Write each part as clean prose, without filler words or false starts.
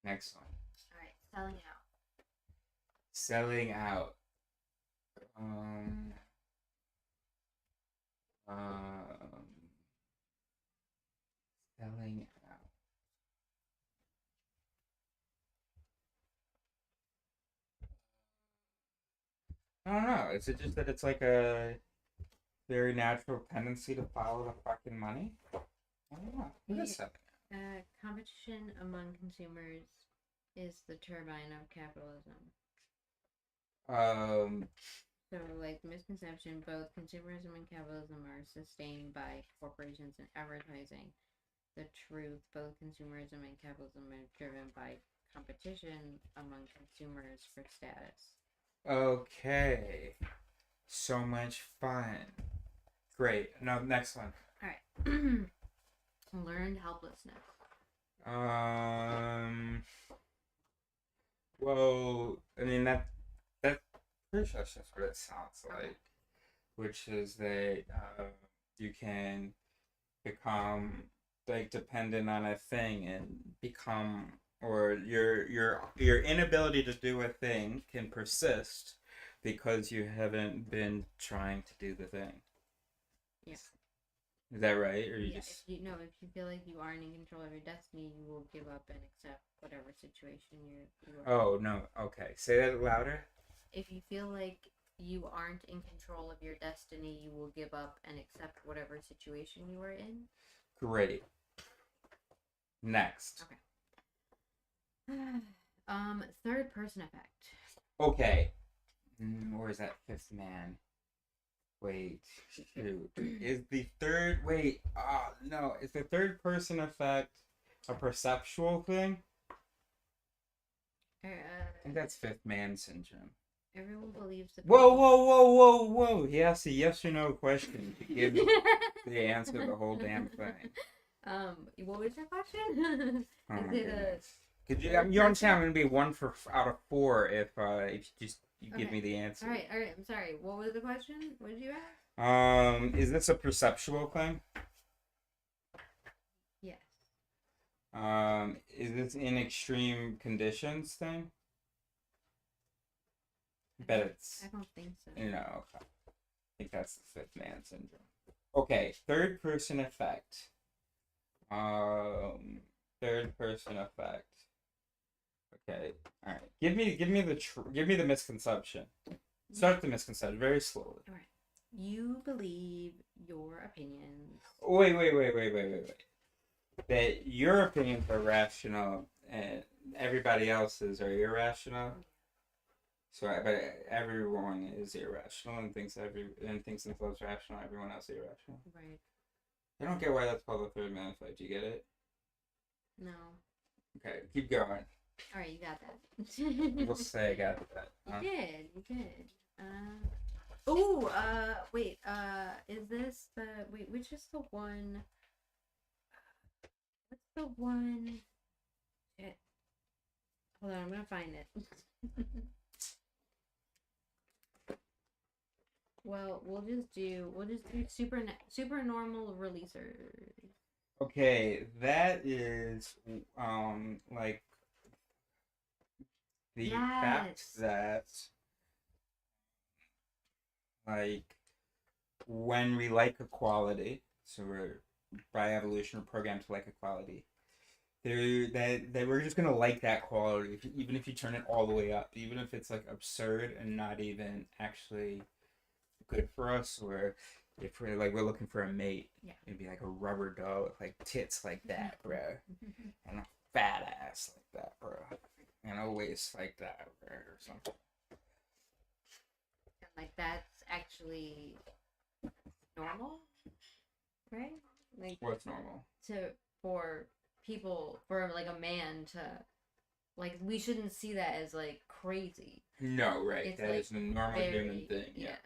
Next one. All right, selling out. Selling out. Um, um, selling out. I don't know. Is it just that it's like a very natural tendency to follow the fucking money? I don't know. What is selling Competition among consumers is the turbine of capitalism. out? So, like, misconception, both consumerism and capitalism are sustained by corporations and advertising. The truth, both consumerism and capitalism are driven by competition among consumers for status. Okay. So much fun. Great. No, next one. All right. Learned helplessness. Um. Well, I mean that pretty sure that's just what it sounds like, which is that you can become like dependent on a thing and become, or your inability to do a thing can persist because you haven't been trying to do the thing. Yeah. Is that right? Or you Yeah. just If you feel like you aren't in control of your destiny, you will give up and accept whatever situation you are in. Oh no. Okay. Say that louder. If you feel like you aren't in control of your destiny, you will give up and accept whatever situation you are in. Great. Next. Okay. Third person effect. Okay. Where is that fifth man? Wait, shoot. Is the third wait, no, is the third person effect a perceptual thing? Uh, I think that's fifth man syndrome. Everyone believes the Whoa, people. whoa, whoa, whoa, whoa. He asked a yes or no question to give the answer to the whole damn thing. What was your question? Oh Is my it goodness. Could you, third you understand person? I'm gonna be one for out of four if you give Okay. me the answer. All right. I'm sorry. What was the question? What did you ask? Is this a perceptual thing? Yes. Is this in extreme conditions thing? I Bet don't, it's I don't think so. okay. I think that's the fifth man syndrome. Okay, third person effect. Um, third person effect. Okay, all right. Give me the misconception. Start the misconception very slowly. All right. You believe your opinions. Wait. That your opinions are rational and everybody else's are irrational. So, but everyone is irrational and thinks themselves rational. Everyone else is irrational. Right. I don't get why that's called the third man effect. Do you get it? No. Okay, keep going. All right, you got that. We'll say I got that. You did. Wait. Is this the wait? Which is the one? What's the one? Shit. Hold on, I'm gonna find it. Well, we'll just do super normal releasers. Okay, that is like the fact Yes. that like when we like a quality, so we're by evolution programmed to like a quality. That we're just gonna like that quality, even if you turn it all the way up, even if it's like absurd and not even actually good for us, or if we're looking for a mate, Yeah. it'd be like a rubber doll with like tits like that, bro, and a fat ass like that, bro, and a waist like that, bro, or something. And like that's actually normal, right? Like What's normal? to for people for like a man to like we shouldn't see that as like crazy. No, right. It's That like is a normal very human thing. Yeah.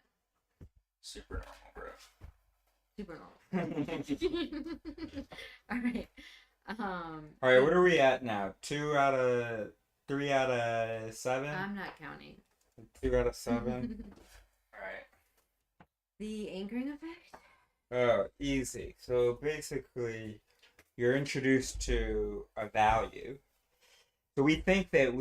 Super super normal, bro. normal. All right. All right, what are we at now? 3 out of 7? I'm not counting. 2 out of 7? All right. The anchoring effect? Oh, easy. So basically, you're introduced to a value, So we think that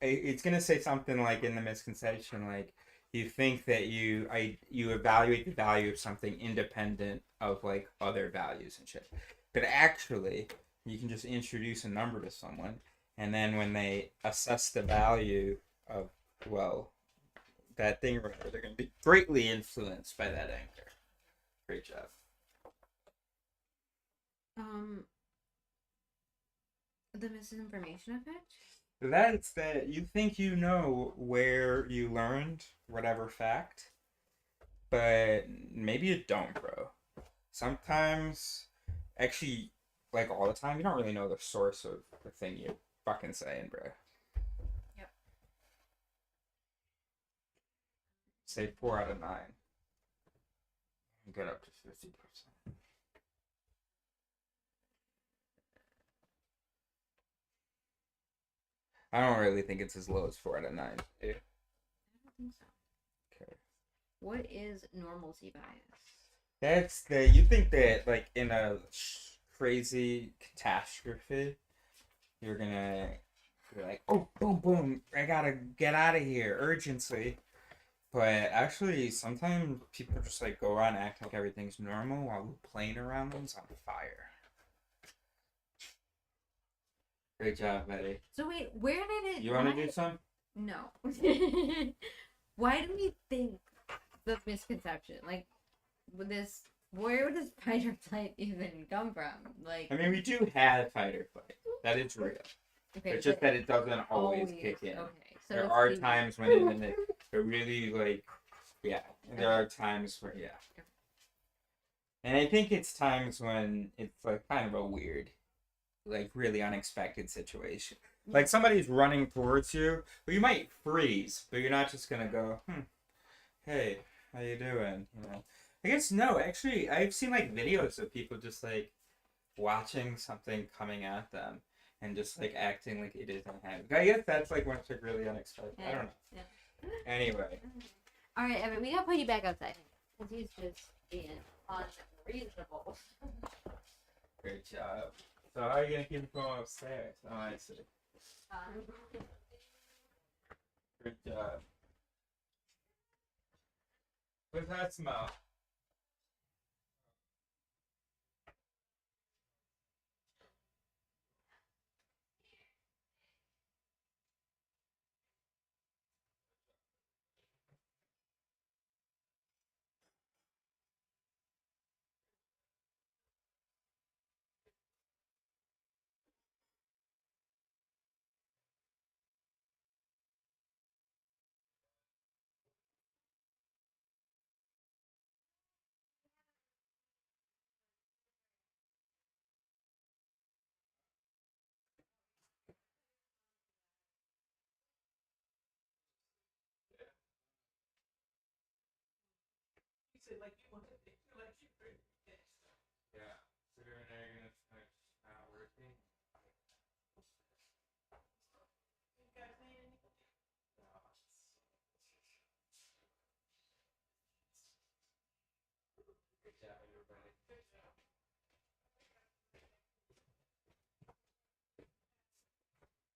it's gonna say something like in the misconception, like you think that you evaluate the value of something independent of like other values and shit, but actually you can just introduce a number to someone, and then when they assess the value of, well, that thing or whatever, they're gonna be greatly influenced by that anchor. Great job. Um, the misinformation effect. That's that you think you know where you learned whatever fact, but maybe you don't, bro. Sometimes, actually, like all the time, you don't really know the source of the thing you're fucking saying, bro. Yep. Say 4 out of 9. Get up to 50%. I don't really think it's as low as 4 out of 9. Yeah. I don't think so. Okay. What is normalcy bias? That's the you think that like in a crazy catastrophe, you're gonna be like, oh, boom, boom, I gotta get out of here, urgency. But actually, sometimes people just like go around and act like everything's normal while the plane around them's on fire. Great job, Betty. So wait, where did it? You want to do some? No. Why do we think the misconception? Like, with this, where does fight or flight even come from? Like, I mean, we do have fight or flight. That is real. okay, It's just that it doesn't always kick in. Okay, so There are times when it really like, yeah. There are times where, yeah. And I think it's times when it's like kind of a weird, like really unexpected situation. Like somebody's running towards you, but you might freeze, but you're not just gonna go, hey, how you doing? You know. I guess no, actually I've seen like videos of people just like watching something coming at them and just like acting like it isn't happening. I guess that's like when it's like really unexpected. Yeah. I don't know. Yeah. Anyway. Alright, Evan, we gotta put you back outside. Because he's just being unreasonable. Great job. So how are you gonna keep it going upstairs? Oh, I see. Good job. What's that smell? Yeah. So you're gonna start working. Good job, everybody.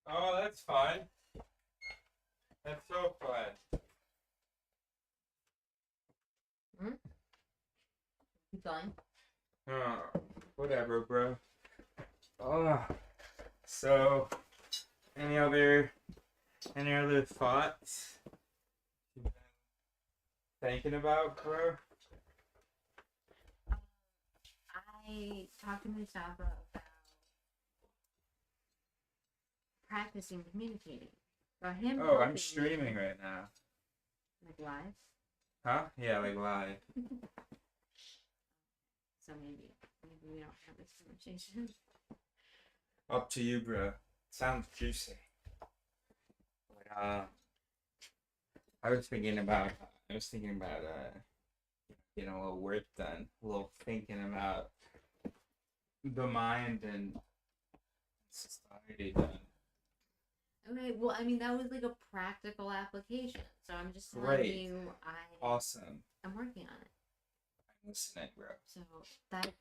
Oh, that's fun. That's so fun. Keep going. Oh, whatever, bro. Oh, so any other thoughts you've been thinking about, bro? I talked to Mustafa about practicing communicating. About him. Oh, I'm streaming right now. Like live? Huh? Yeah, like live. So maybe we don't have this conversation. Up to you, bro. Sounds juicy. But, I was thinking about getting a little work done, a little thinking about the mind and society done. Okay, well, I mean, that was like a practical application. So I'm just telling you, Awesome. I'm working on it. I'm listening, bro. So that,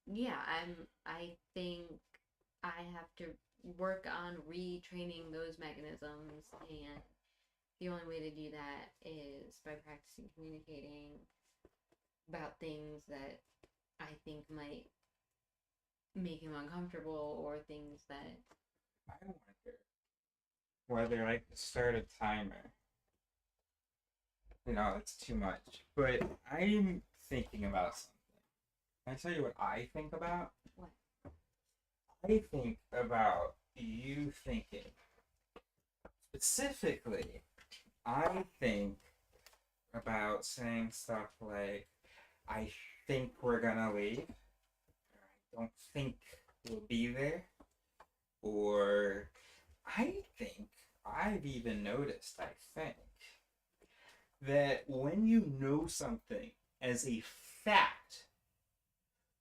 yeah, I think I have to work on retraining those mechanisms, and the only way to do that is by practicing communicating about things that I think might make him uncomfortable, or things that. I wonder whether I could start a timer. It's too much. But I'm thinking about something. Can I tell you what I think about? What? I think about you thinking. Specifically, I think about saying stuff like, I think we're gonna leave. Or I don't think we'll be there. Or I think I've even noticed, I think, that when you know something as a fact,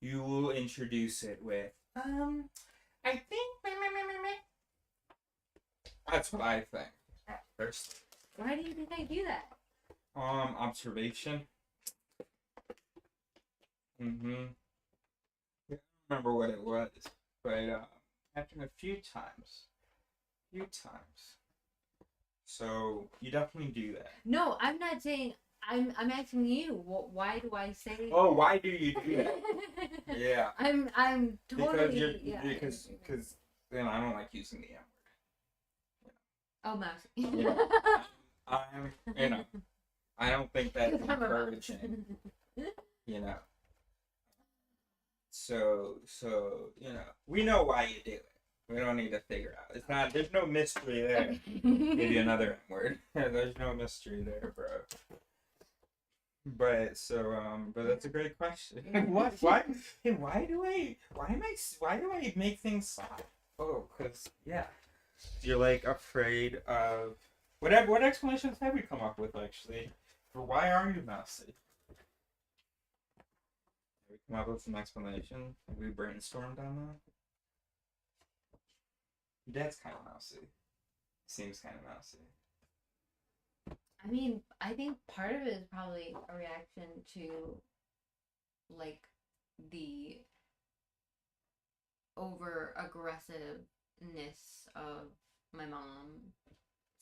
you will introduce it with, I think. That's what I think at first. Why do you think I do that? Observation. Mm-hmm. I don't remember what it was, but happened a few times. So you definitely do that. No, I'm not saying. I'm asking you. Why do I say? Oh, why do you do that? Yeah. I'm totally. Because then I don't like using the M word. Oh, mouse. I'm I don't think that's encouraging. So we know why you do it. We don't need to figure out. It's not. There's no mystery there. Give you another M word. There's no mystery there, bro. But that's a great question. Why do I make things soft? Oh, cause you're like afraid of whatever. What explanations have we come up with actually for why are you mousy? Have we come up with some explanation? Have we brainstormed on that? Your dad's kind of mousy. Seems kind of mousy. I mean, I think part of it is probably a reaction to, like, the over aggressiveness of my mom.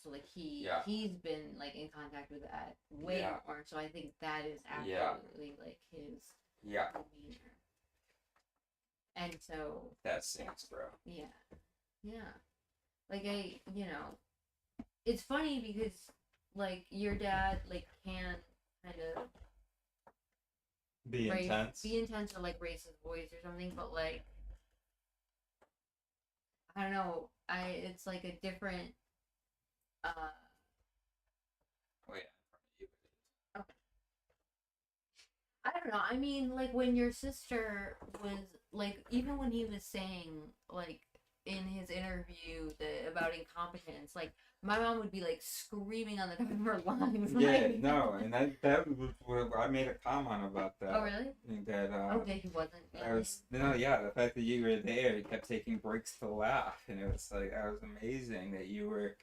So like he's been like in contact with that way more. So I think that is absolutely like his demeanor. And so that stinks, bro. Yeah. Like it's funny because like your dad like can kind of be intense or like raise his voice or something, but like I don't know, it's like a different okay. I don't know. I mean, like when your sister was like, even when he was saying like in his interview about incompetence, like my mom would be like screaming on the top of her lungs. And that was I made a comment about that. Oh really? That okay, he wasn't. The fact that you were there, you kept taking breaks to laugh, and it was like that was amazing that your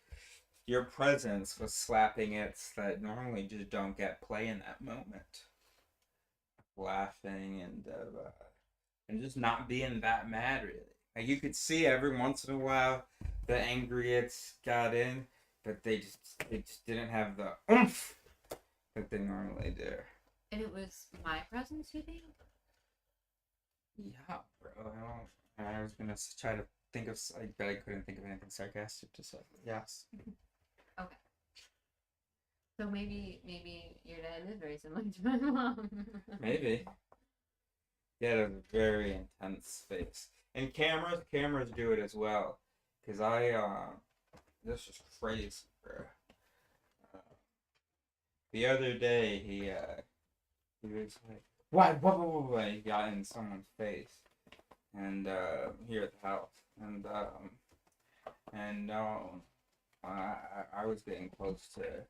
presence was slapping hits that normally just don't get play in that moment. Laughing and just not being that mad really. Like you could see every once in a while the angry hits got in, but they just didn't have the oomph that they normally do. And it was my presence, you think? Yeah, bro. I was gonna try to think of, but I couldn't think of anything sarcastic to say. Yes. Okay. So maybe your dad is very similar to my mom. Maybe. He had a very intense face. And cameras do it as well. Cause this is crazy, bro. The other day he was like, what? He got in someone's face, and here at the house, and I was getting close to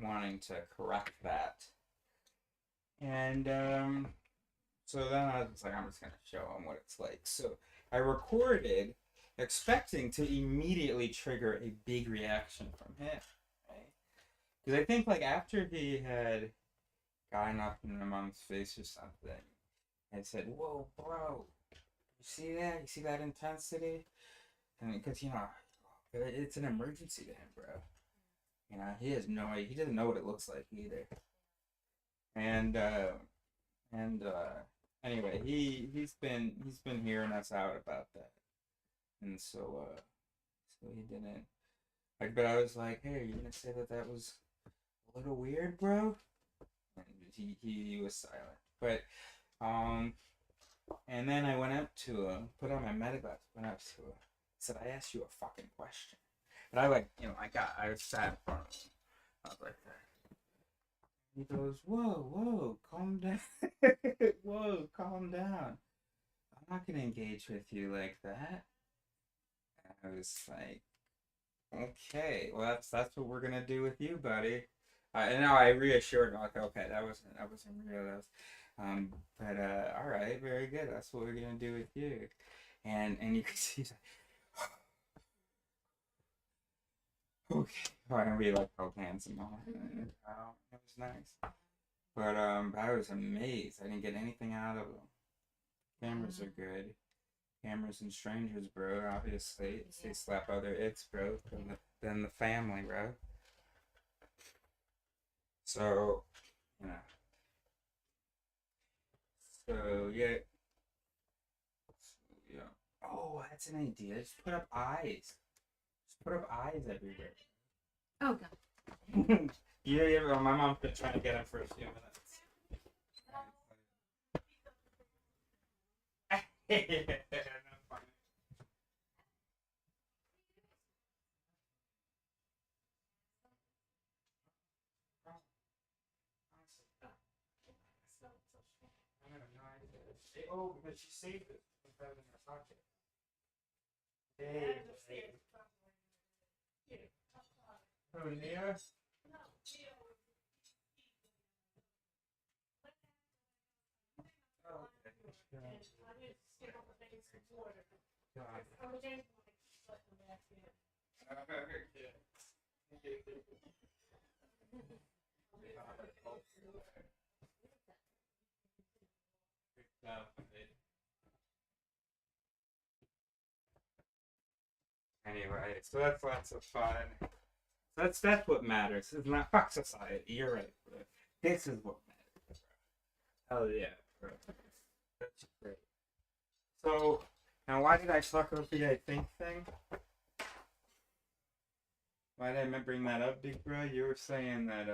wanting to correct that, and so then I was like, I'm just gonna show him what it's like. So I recorded, expecting to immediately trigger a big reaction from him, right? Because I think like after he had gotten up in my mom's face or something, I said, "Whoa, bro, You see that? You see that intensity? And because it's an emergency to him, bro. He has no idea. He doesn't know what it looks like either. And and anyway, he's been hearing us out about that, and so he didn't. Like, but I was like, hey, are you gonna say that was a little weird, bro? And he was silent. But and then I went up to him, put on my metaglass, went up to him, said, I asked you a fucking question. But I sat in front of him. I was like that. He goes, whoa, calm down. Whoa, calm down. I'm not gonna engage with you like that. And I was like, okay, well that's what we're gonna do with you, buddy. And now I reassured him, like, okay, that wasn't real. That was, but all right, very good. That's what we're gonna do with you. And you can see, he's like, okay, and we like held hands and all. And, it was nice. But I was amazed. I didn't get anything out of them. Cameras are good. Cameras and strangers, bro. Obviously, they slap other icks, bro, than the family, bro. So, you know. So yeah. So, yeah. Oh, that's an idea. Just put up eyes. Just put up eyes everywhere. Oh god. Yeah. Well, my mom's been trying to get him for a few minutes. Oh, because she saved it. Put it in her pocket. Hey. Oh, Nia? Oh, Anyway, so that's lots of fun. That's what matters. It's not fuck society. You're right, bro. This is what matters, bro. Hell yeah, bro. That's great. So now, why did I talk about the I think thing? Why did I bring that up, big bro? You were saying that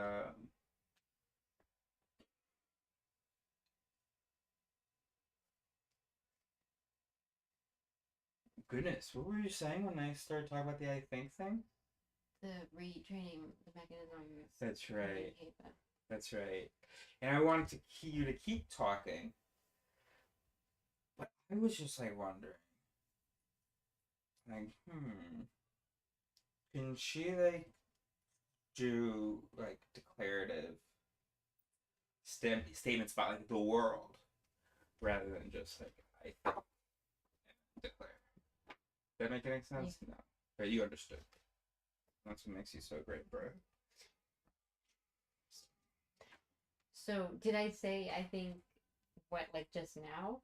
goodness, what were you saying when I started talking about the I think thing? The retraining the mechanisms. That's right. That's right. And I wanted you to keep talking, but I was just like wondering, like, can she like do like declarative statements about like the world rather than just like I think declare? Does that make any sense? Yeah. No, but you understood. That's what makes you so great, bro. So did I say I think what like just now?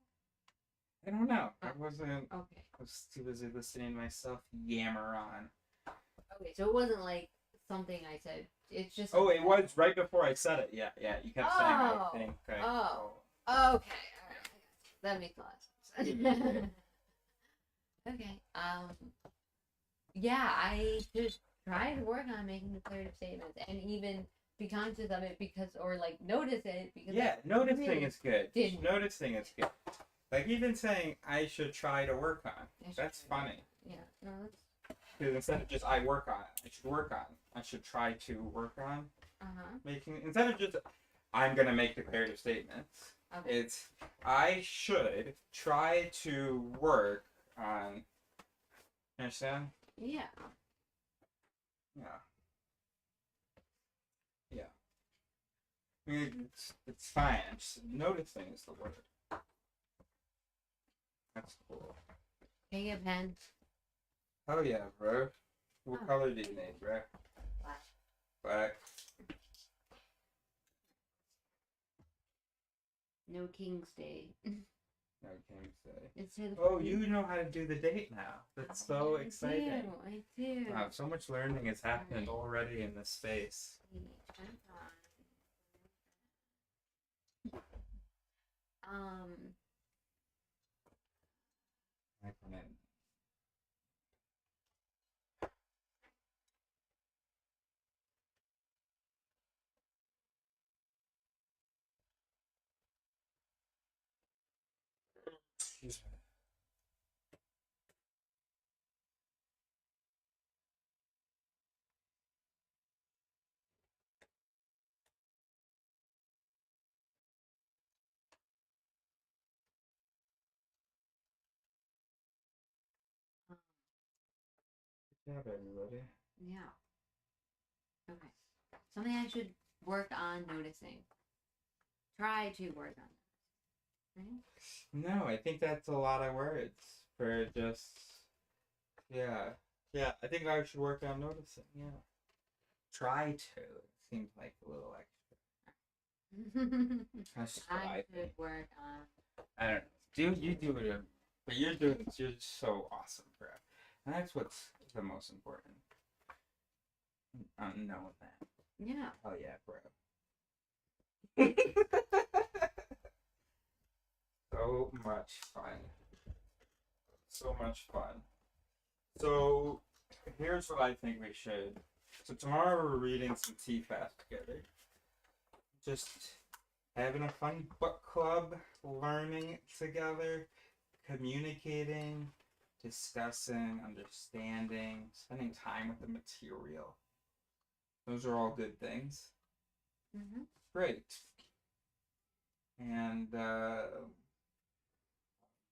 I don't know. I wasn't. Okay. I was too busy listening to myself yammer on. Okay, so it wasn't like something I said. It's just. Oh, it was right before I said it. Yeah. You kept saying I think. Okay. Oh. Okay. All right. That makes a lot of sense. Okay. Yeah, I just try to work on making declarative statements and even be conscious of it or like notice it because. Yeah, noticing is good. Noticing is good. Like even saying I should try to work on. That's funny. Yeah. No, that's. Because instead of just I work on it, I should work on. I should try to work on making. Instead of just I'm gonna make declarative statements. Okay. It's I should try to work on. You understand? Yeah. Yeah. I mean, it's fine. Just noticing is the word. That's cool. Can you get a pen? Oh yeah, bro. What color do you need, bro? Black. No King's Day. No, can't say. It's the Oh, you know how to do the date now. That's so exciting. I do. Wow, so much learning has happened already in this space. Acronym. Excuse me. Good job, everybody. Yeah. Okay. Something I should work on noticing. Try to work on it. Right? No, I think that's a lot of words for just. Yeah. Yeah, I think I should work on noticing. Yeah. Try to. It seems like a little extra. That's just what I should think. work on. I don't know. You do it, but you're doing it. You're so awesome, bro. And that's what's the most important. Knowing that. Yeah. Oh yeah, bro. So much fun. So much fun. So here's what I think we should. So tomorrow we're reading some TFAS together. Just having a fun book club, learning together, communicating, discussing, understanding, spending time with the material. Those are all good things. Mm-hmm. Great. And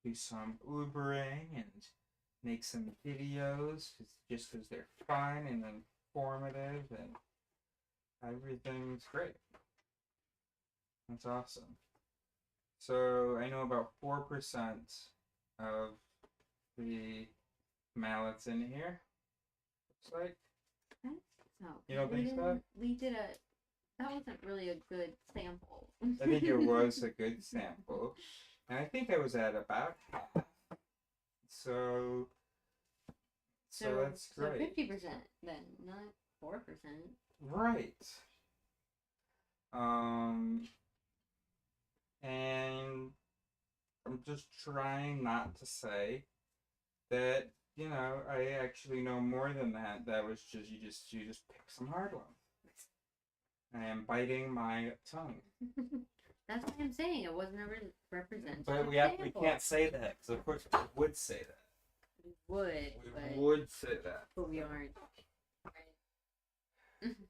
do some Ubering and make some videos just because they're fun and informative and everything's great. That's awesome. So I know about 4% of the mallets in here. Looks like. So You don't think so? We did that wasn't really a good sample. I think it was a good sample. And I think I was at about half. So that's great. So 50% then, not 4%. Right. And I'm just trying not to say that, I actually know more than that. That was just you just picked some hard ones. I am biting my tongue. That's what I'm saying. It wasn't a representative. But we can't say that because of course we would say that. We would. We would say that. But we aren't. Right.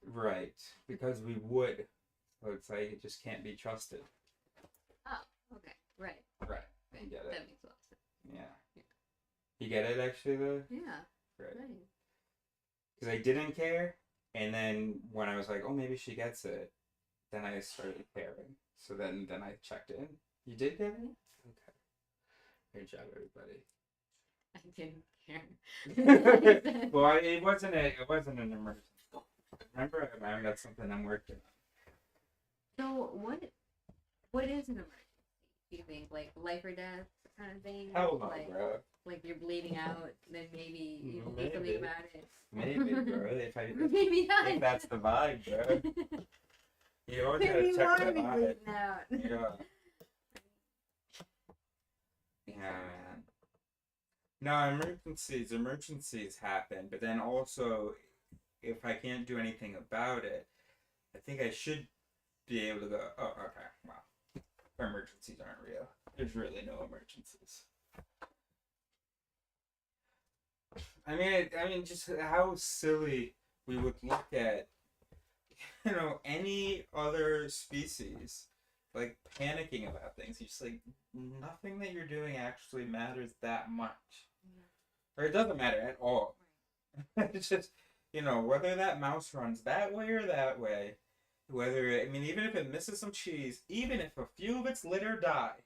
Right, because we would. So it's like it just can't be trusted. Oh, okay. Right. Right. You get it. That makes a lot of sense. Yeah. You get it actually though? Yeah. Right. Right. Because I didn't care, and then when I was like, oh, maybe she gets it, then I started caring. So then I checked in. You did get it? Okay. Good job, everybody. I didn't care. Well, it wasn't an emergency. Remember, that's something I'm working on. So what is an emergency? Do you think like life or death kind of thing? Hell no, like, bro. Like you're bleeding out, then maybe you can do something about it. Maybe, bro. Maybe not. If that's the vibe, bro. You always gotta Maybe check you the are vibe. bleeding out. Yeah. Yeah, man. No, emergencies happen, but then also, if I can't do anything about it, I think I should be able to go, oh, okay, well, emergencies aren't real. There's really no emergencies. I mean, just how silly we would look at, any other species, like panicking about things. You're just like, nothing that you're doing actually matters that much. Or it doesn't matter at all. It's just, whether that mouse runs that way or that way, even if it misses some cheese, even if a few of its litter die,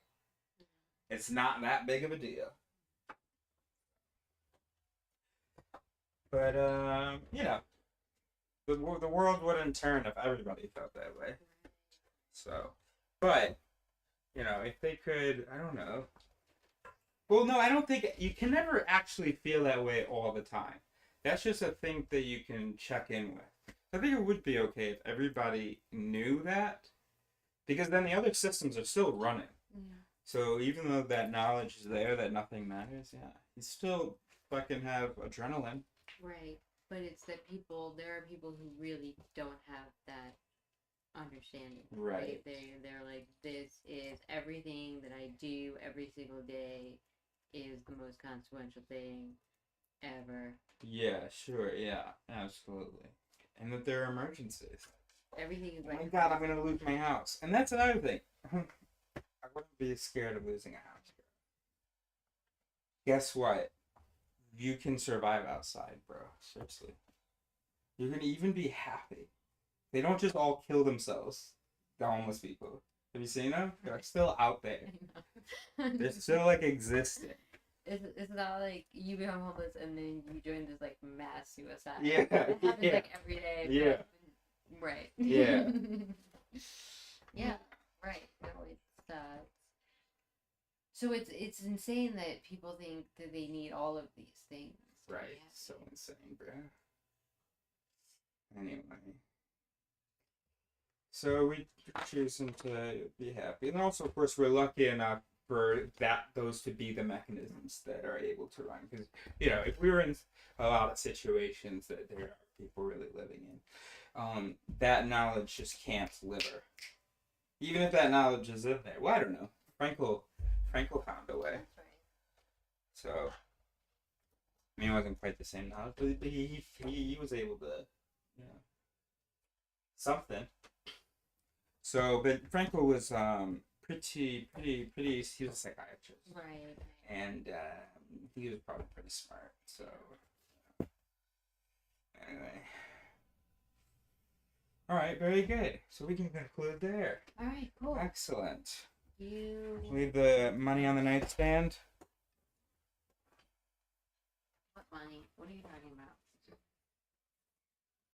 it's not that big of a deal. But, the world wouldn't turn if everybody felt that way. So, but, if they could, I don't know, Well, no, I don't think you can never actually feel that way all the time. That's just a thing that you can check in with. I think it would be okay if everybody knew that, because then the other systems are still running. Yeah. So even though that knowledge is there, that nothing matters, yeah, you still fucking have adrenaline. Right. But it's that there are people who really don't have that understanding. Right. They're like, this is everything that I do every single day is the most consequential thing ever. Yeah, sure, yeah, absolutely. And that there are emergencies. Everything is Oh like, my god, I'm gonna lose my house. And that's another thing. I wouldn't be scared of losing a house. Guess what? You can survive outside, bro. Seriously. You're gonna even be happy. They don't just all kill themselves, the homeless people. Have you seen them? They're still out there. They're still like existing. It's not like you become homeless and then you join this like mass suicide. Yeah. It happens Yeah. like every day. Yeah. Right. Yeah. Yeah. Right. No, so it's insane that people think that they need all of these things. Right. Yeah. So insane, bro. Anyway. So we're choosing to be happy. And also, of course, we're lucky enough for those to be the mechanisms that are able to run. Because, if we were in a lot of situations that there are people really living in, that knowledge just can't deliver. Even if that knowledge is in there. Well, I don't know. Frankel found a way. That's right. So, I mean, it wasn't quite the same knowledge, but he was able to, something. So, but Frankel was pretty. He was a psychiatrist, Right. and he was probably pretty smart. So, anyway, all right, very good. So we can conclude there. All right. Cool. Excellent. You. Leave the money on the nightstand. What money? What are you talking about?